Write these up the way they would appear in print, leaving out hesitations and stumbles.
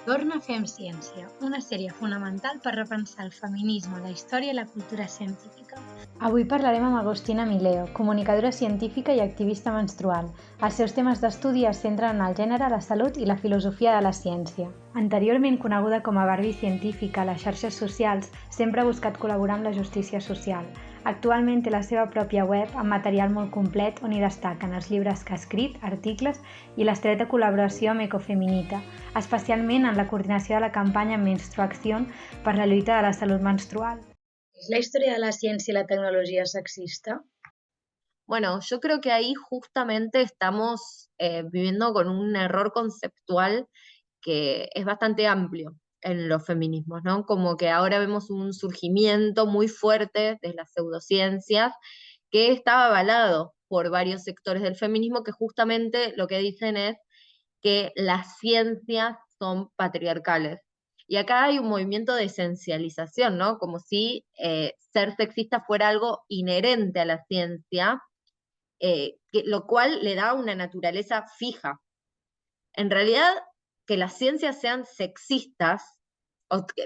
Torna Fem Ciència, una sèrie fonamental per repensar el feminisme, la història i la cultura científica. Avui parlarem amb Agostina Mileo, comunicadora científica i activista menstrual. Els seus temes d'estudi es centren en el gènere, la salut i la filosofia de la ciència. Anteriorment coneguda com a Barbie científica a les xarxes socials, sempre ha buscat col·laborar amb la justícia social. Actualment té la seva pròpia web amb material molt complet on hi destaquen els llibres que ha escrit, articles i l'estreta col·laboració amb Ecofeminita, especialment en la coordinació de la campanya Menstruació per la lluita de la salut menstrual. ¿Es la historia de la ciencia y la tecnología sexista? Bueno, yo creo que ahí justamente estamos viviendo con un error conceptual que es bastante amplio en los feminismos, ¿no? Como que ahora vemos un surgimiento muy fuerte de las pseudociencias que está avalado por varios sectores del feminismo que justamente lo que dicen es que las ciencias son patriarcales. Y acá hay un movimiento de esencialización, ¿no? Como si ser sexista fuera algo inherente a la ciencia, lo cual le da una naturaleza fija. En realidad, que las ciencias sean sexistas,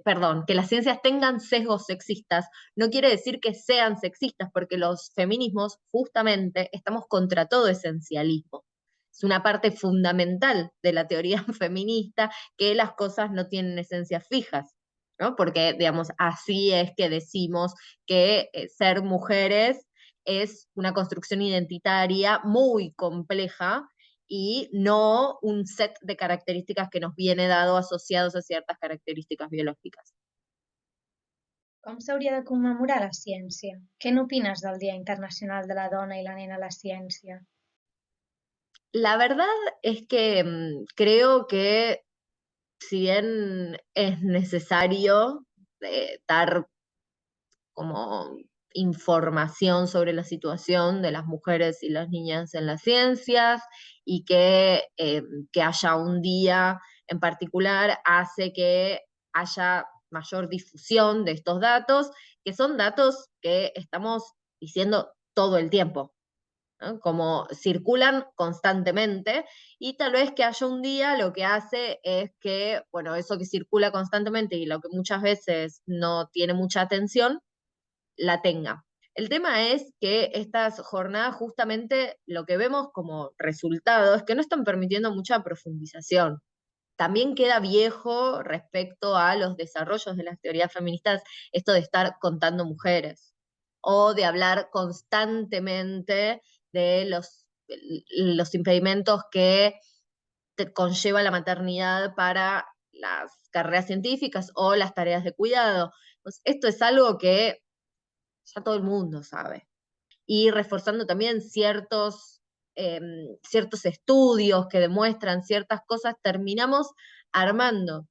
perdón, que las ciencias tengan sesgos sexistas, no quiere decir que sean sexistas, porque los feminismos justamente estamos contra todo esencialismo. Es una parte fundamental de la teoría feminista que las cosas no tienen esencias fijas, ¿no? Porque, digamos, así es que decimos que ser mujeres es una construcción identitaria muy compleja y no un set de características que nos viene dado asociados a ciertas características biológicas. Com s'hauria de commemorar la ciència? Què n'opines del Dia Internacional de la Dona i la Nena a la Ciència? La verdad es que creo que si bien es necesario dar como información sobre la situación de las mujeres y las niñas en las ciencias y que haya un día en particular hace que haya mayor difusión de estos datos, que son datos que estamos diciendo todo el tiempo, ¿no? Como circulan constantemente y tal vez que haya un día lo que hace es que, bueno, eso que circula constantemente y lo que muchas veces no tiene mucha atención, la tenga. El tema es que estas jornadas justamente lo que vemos como resultado es que no están permitiendo mucha profundización. También queda viejo respecto a los desarrollos de las teorías feministas esto de estar contando mujeres o de hablar constantemente de los impedimentos que conlleva la maternidad para las carreras científicas o las tareas de cuidado. Pues esto es algo que ya todo el mundo sabe. Y reforzando también ciertos estudios que demuestran ciertas cosas, terminamos armando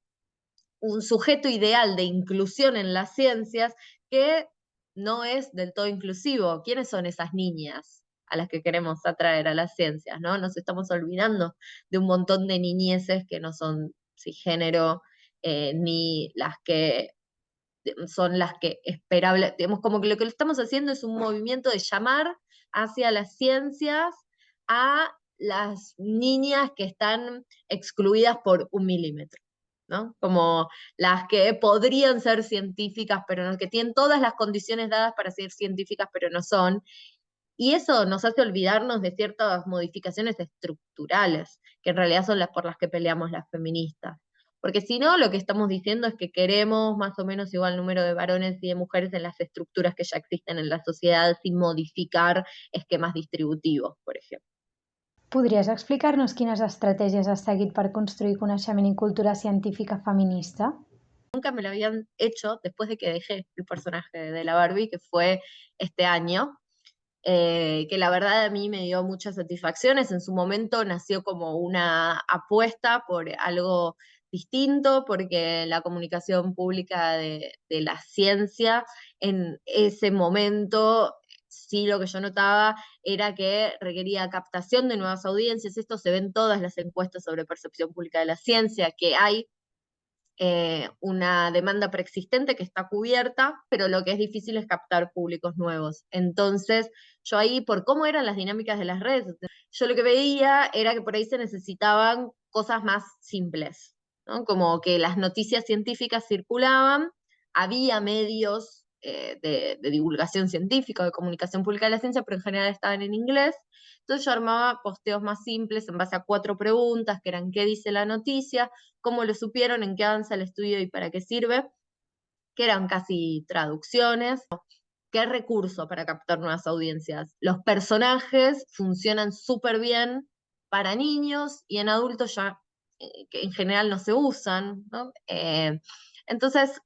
un sujeto ideal de inclusión en las ciencias que no es del todo inclusivo. ¿Quiénes son esas niñas a las que queremos atraer a las ciencias, ¿no? Nos estamos olvidando de un montón de niñeces que no son cisgénero, ni las que son las que esperable, digamos, como que lo que estamos haciendo es un movimiento de llamar hacia las ciencias a las niñas que están excluidas por 1 milímetro, ¿no? Como las que podrían ser científicas, pero no, que tienen todas las condiciones dadas para ser científicas, pero no son. Y eso nos hace olvidarnos de ciertas modificaciones estructurales, que en realidad son las por las que peleamos las feministas. Porque si no, lo que estamos diciendo es que queremos más o menos igual número de varones y de mujeres en las estructuras que ya existen en la sociedad sin modificar esquemas distributivos, por ejemplo. Podries explicar-nos quines estratègies has seguit per construir coneixement i cultura científica feminista? Nunca me lo habían hecho después de que dejé el personaje de la Barbie, que fue este año, que la verdad a mí me dio muchas satisfacciones. En su momento nació como una apuesta por algo distinto, porque la comunicación pública de la ciencia en ese momento, sí lo que yo notaba era que requería captación de nuevas audiencias. Esto se ve en todas las encuestas sobre percepción pública de la ciencia, que hay una demanda preexistente que está cubierta, pero lo que es difícil es captar públicos nuevos. Entonces, yo ahí, por cómo eran las dinámicas de las redes, yo lo que veía era que por ahí se necesitaban cosas más simples, ¿no? Como que las noticias científicas circulaban, había medios de divulgación científica, de comunicación pública de la ciencia, pero en general estaban en inglés. Entonces yo armaba posteos más simples en base a 4 preguntas, que eran qué dice la noticia, cómo lo supieron, en qué avanza el estudio y para qué sirve, que eran casi traducciones. ¿Qué recurso para captar nuevas audiencias? Los personajes funcionan súper bien para niños y en adultos ya que en general no se usan, ¿no? Entonces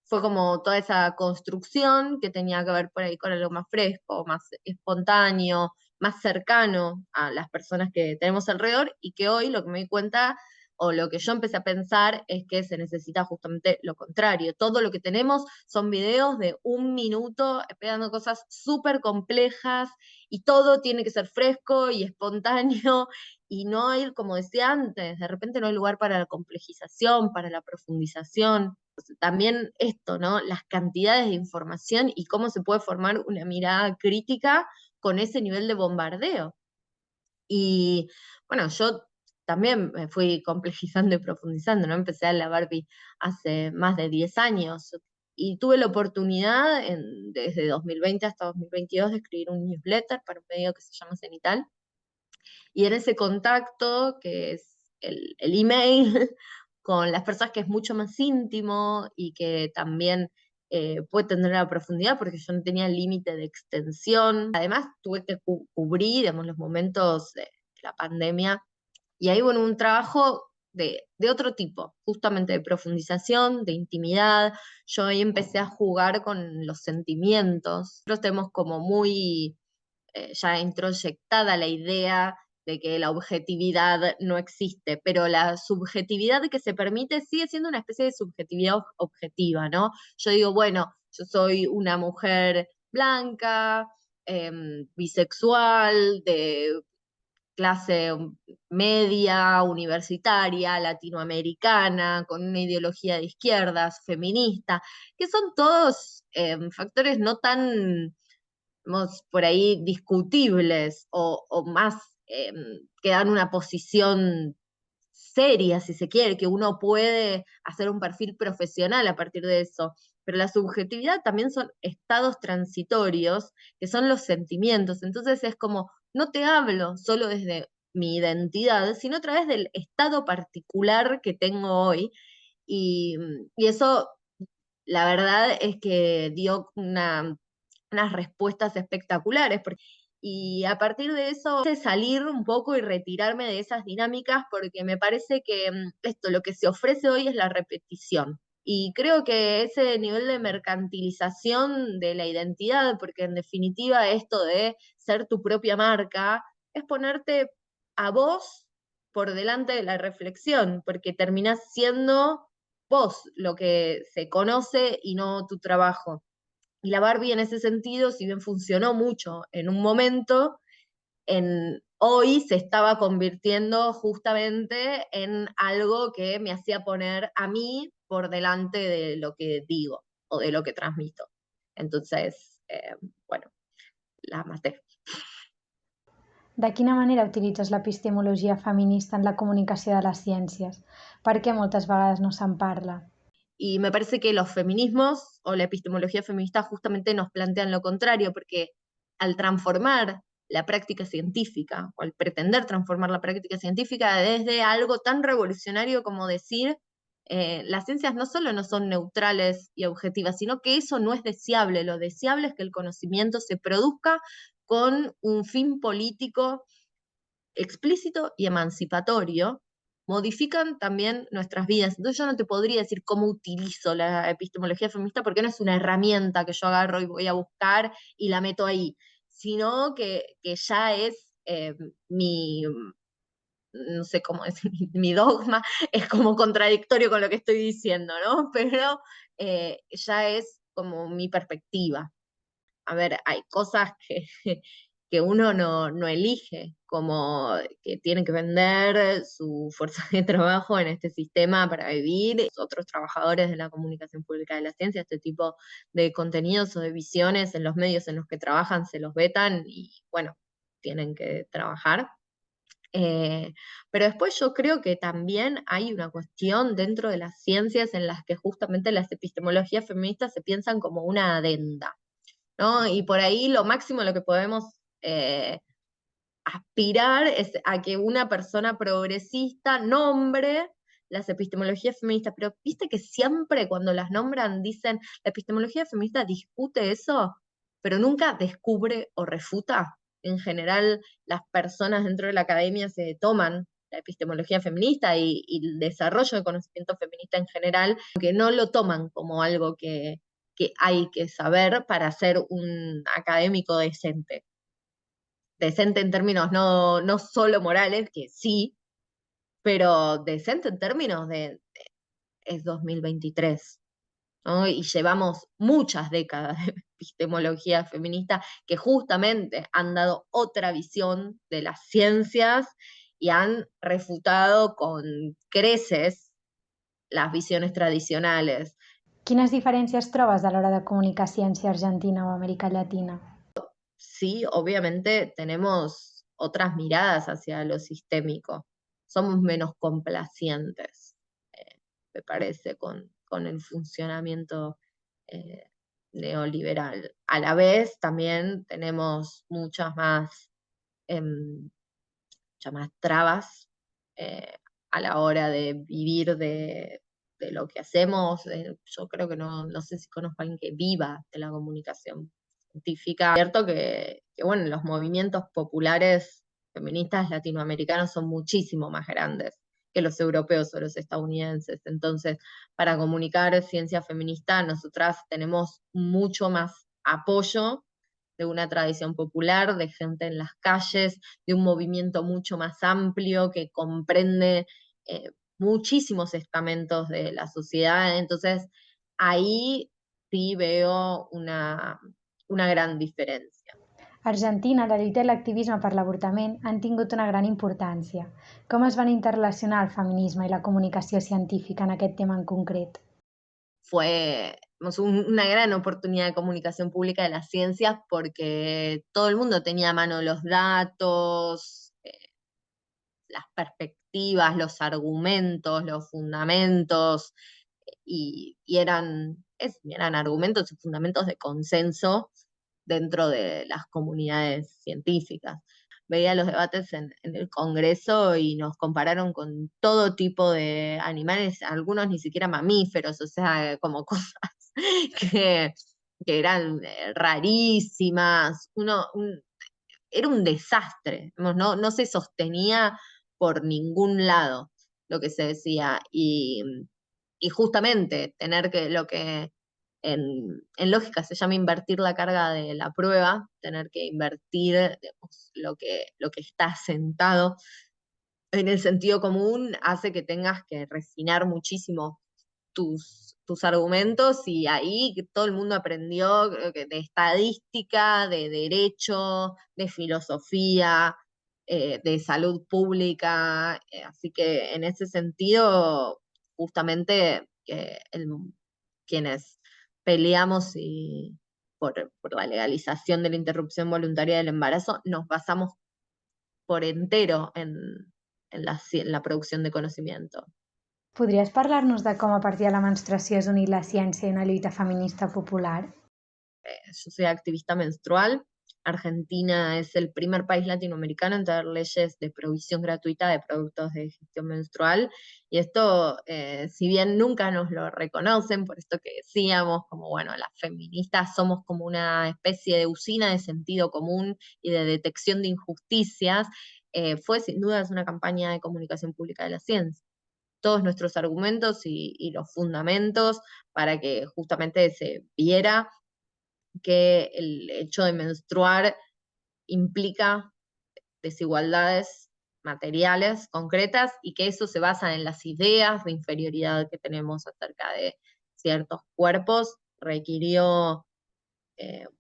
fue como toda esa construcción que tenía que ver por ahí con algo más fresco, más espontáneo, más cercano a las personas que tenemos alrededor, y que hoy lo que me di cuenta o lo que yo empecé a pensar es que se necesita justamente lo contrario. Todo lo que tenemos son videos de 1 minuto explicando cosas súper complejas y todo tiene que ser fresco y espontáneo y no hay, como decía antes, de repente no hay lugar para la complejización, para la profundización. También esto, ¿no? Las cantidades de información y cómo se puede formar una mirada crítica con ese nivel de bombardeo. Y bueno, yo también me fui complejizando y profundizando, ¿no? Empecé a la Barbie hace más de 10 años y tuve la oportunidad desde 2020 hasta 2022 de escribir un newsletter para un medio que se llama Cenital. Y en ese contacto, que es el email, con las personas, que es mucho más íntimo y que también puede tener la profundidad, porque yo no tenía límite de extensión. Además, tuve que cubrir, digamos, los momentos de la pandemia, y ahí, bueno, un trabajo de otro tipo, justamente de profundización, de intimidad. Yo ahí empecé a jugar con los sentimientos. Nosotros tenemos como muy ya introyectada la idea de que la objetividad no existe, pero la subjetividad que se permite sigue siendo una especie de subjetividad objetiva, ¿no? Yo digo, bueno, yo soy una mujer blanca, bisexual, de clase media, universitaria, latinoamericana, con una ideología de izquierdas, feminista, que son todos factores no tan por ahí discutibles o más que dan una posición seria, si se quiere, que uno puede hacer un perfil profesional a partir de eso. Pero la subjetividad también son estados transitorios, que son los sentimientos. Entonces es como, no te hablo solo desde mi identidad, sino a través del estado particular que tengo hoy. Y eso, la verdad es que dio unas respuestas espectaculares. Y a partir de eso, salir un poco y retirarme de esas dinámicas, porque me parece que esto, lo que se ofrece hoy es la repetición. Y creo que ese nivel de mercantilización de la identidad, porque en definitiva esto de ser tu propia marca, es ponerte a vos por delante de la reflexión, porque terminás siendo vos lo que se conoce y no tu trabajo. Y la Barbie en ese sentido, si bien funcionó mucho en un momento, hoy se estaba convirtiendo justamente en algo que me hacía poner a mí por delante de lo que digo o de lo que transmito. Entonces, bueno, la maté. De quina manera utilitzes l'epistemologia feminista en la comunicació de les ciències? Per què moltes vegades no se'n parla? Y me parece que los feminismos o la epistemología feminista justamente nos plantean lo contrario, porque al transformar la práctica científica, o al pretender transformar la práctica científica desde algo tan revolucionario como decir, las ciencias no solo no son neutrales y objetivas, sino que eso no es deseable. Lo deseable es que el conocimiento se produzca con un fin político explícito y emancipatorio, modifican también nuestras vidas. Entonces yo no te podría decir cómo utilizo la epistemología feminista, porque no es una herramienta que yo agarro y voy a buscar y la meto ahí, sino que ya es no sé cómo decir, mi dogma, es como contradictorio con lo que estoy diciendo, ¿no? Pero ya es como mi perspectiva. A ver, hay cosas que uno no elige, como que tienen que vender su fuerza de trabajo en este sistema para vivir. Otros trabajadores de la comunicación pública de la ciencia, este tipo de contenidos o de visiones en los medios en los que trabajan se los vetan y bueno, tienen que trabajar. Pero después yo creo que también hay una cuestión dentro de las ciencias en las que justamente las epistemologías feministas se piensan como una adenda, ¿no? Y por ahí lo máximo a lo que podemos aspirar es a que una persona progresista nombre las epistemologías feministas, pero viste que siempre cuando las nombran dicen, la epistemología feminista discute eso, pero nunca descubre o refuta. En general, las personas dentro de la academia se toman la epistemología feminista y el desarrollo del conocimiento feminista en general, que no lo toman como algo que hay que saber para ser un académico decente. Decente en términos no solo morales, que sí, pero decente en términos es 2023, ¿no? Y llevamos muchas décadas de epistemología feminista que justamente han dado otra visión de las ciencias y han refutado con creces las visiones tradicionales. Quines diferències trobes a l'hora de comunicar ciència a Argentina o Amèrica Llatina? Sí, obviamente tenemos otras miradas hacia lo sistémico. Somos menos complacientes, me parece, con el funcionamiento eh, neoliberal. A la vez también tenemos em, muchas más trabas eh, a la hora de vivir de lo que hacemos. Yo creo que no sé si conozco a alguien que viva de la comunicación científica. Es cierto que, bueno, los movimientos populares feministas latinoamericanos son muchísimo más grandes que los europeos o los estadounidenses. Entonces, para comunicar ciencia feminista, nosotras tenemos mucho más apoyo de una tradición popular, de gente en las calles, de un movimiento mucho más amplio que comprende muchísimos estamentos de la sociedad. Entonces, ahí sí veo una gran diferencia. A Argentina, la lluita i l'activisme per l'avortament han tingut una gran importància. Com es van interrelacionar el feminisme i la comunicació científica en aquest tema en concret? Fue una gran oportunidad de comunicación pública de las ciencias porque todo el mundo tenía a mano los datos, las perspectivas, los argumentos, los fundamentos, y eran argumentos y fundamentos de consenso dentro de las comunidades científicas. Veía los debates en el Congreso y nos compararon con todo tipo de animales, algunos ni siquiera mamíferos, o sea, como cosas que, que eran rarísimas. Era un desastre, no se sostenía por ningún lado lo que se decía. Y justamente tener que lo que en lógica se llama invertir la carga de la prueba, tener que invertir, digamos, lo que está sentado en el sentido común, hace que tengas que refinar muchísimo tus argumentos, y ahí todo el mundo aprendió, creo que de estadística, de derecho, de filosofía, de salud pública. Así que en ese sentido, justamente quienes peleamos por la legalización de la interrupción voluntaria del embarazo, nos basamos por entero en la producción de conocimiento. Podries parlar-nos de com a partir de la menstruació és unit la ciència i una lluita feminista popular? Yo soy activista menstrual. Argentina es el primer país latinoamericano en tener leyes de provisión gratuita de productos de gestión menstrual. Y esto, si bien nunca nos lo reconocen, por esto que decíamos, como bueno, las feministas somos como una especie de usina de sentido común y de detección de injusticias, fue sin duda una campaña de comunicación pública de la ciencia. Todos nuestros argumentos y los fundamentos para que justamente se viera que el hecho de menstruar implica desigualdades materiales concretas y que eso se basa en las ideas de inferioridad que tenemos acerca de ciertos cuerpos, requirió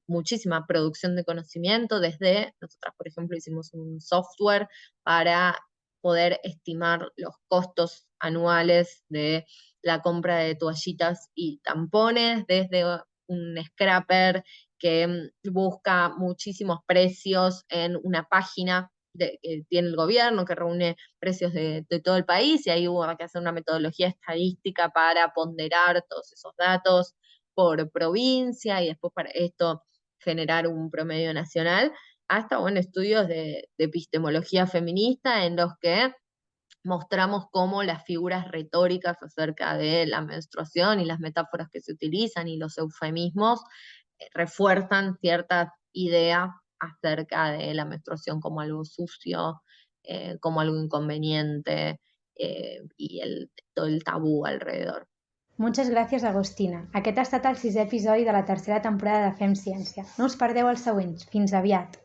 muchísima producción de conocimiento. Nosotras, por ejemplo, hicimos un software para poder estimar los costos anuales de la compra de toallitas y tampones, desde un scrapper que busca muchísimos precios en una página que tiene el gobierno, que reúne precios de todo el país, y ahí hubo que hacer una metodología estadística para ponderar todos esos datos por provincia y después para esto generar un promedio nacional, hasta estudios de epistemología feminista en los que mostramos cómo las figuras retóricas acerca de la menstruación y las metáforas que se utilizan y los eufemismos refuerzan ciertas ideas acerca de la menstruación como algo sucio, como algo inconveniente, y todo el tabú alrededor. Moltes gràcies, Agostina. Aquest ha estat el 6è episodi de la tercera temporada de Fem Ciència. No us perdeu els següents. Fins aviat!